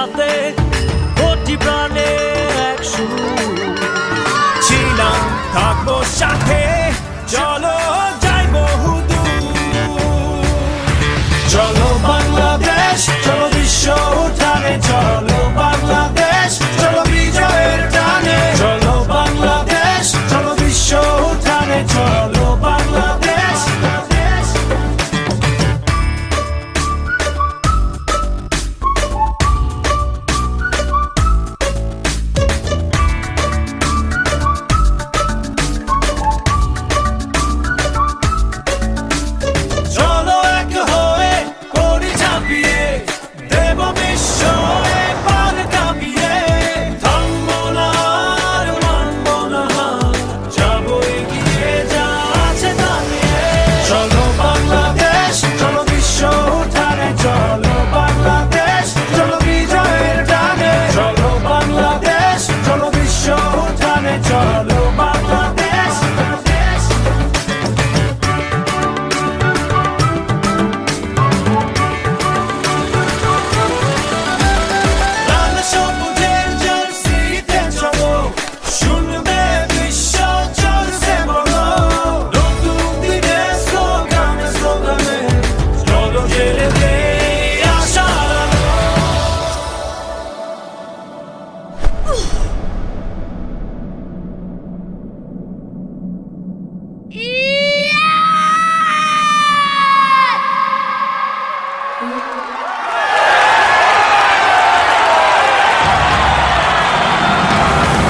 সাথে কোটি প্রাণে এক সুর ছিলাম থাকবো সাথে চলো যাই বহুদূর চলো বাংলাদেশ চলো বিশ্ব উঠানে চলো বাংলাদেশ চলো বিজয়ের টানে চলো বাংলাদেশ চলো বিশ্ব উঠানে চলো বাংলাদেশ চলো এক হয়ে করি ঝাঁপিয়ে দেব বিশ্ব এবার কাঁপিয়ে থামবো না আর মানবো না যাবো এগিয়ে যা আছে দাঁড়িয়ে চলো বাংলাদেশ চলো বিশ্ব উঠানে চলো বাংলাদেশ চলো বিজয়ের টানে চলো বাংলাদেশ চলো বিশ্ব উঠানে চলো বাংলাদেশ লাল সবুজের জার্সিতে চলো শুনবে বিশ্ব চলছে বলো নতুন দিনের স্লোগানে স্লোগানে চলো জেলে দে আশার আলো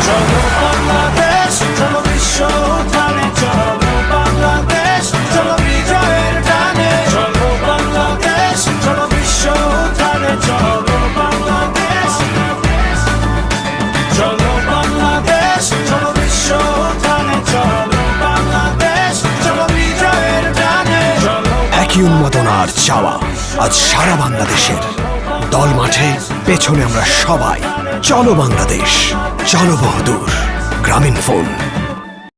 চলো বাংলাদেশ চলো বিশ্ব উঠানে চলো বাংলাদেশ চলো বিজয়ের টানে চলো বাংলাদেশ চলো বিশ্ব উঠানে চলো বাংলাদেশ চলো বাংলাদেশ চলো বিশ্ব উঠানে চলো বাংলাদেশ চলো বিজয়ের টানে চলো একই উন্মাদনার চাওয়া আজ সারা বাংলাদেশের দল মাঠে পেছনে আমরা সবাই চলো বাংলাদেশ চলো বহুদূর গ্রামীণ ফোন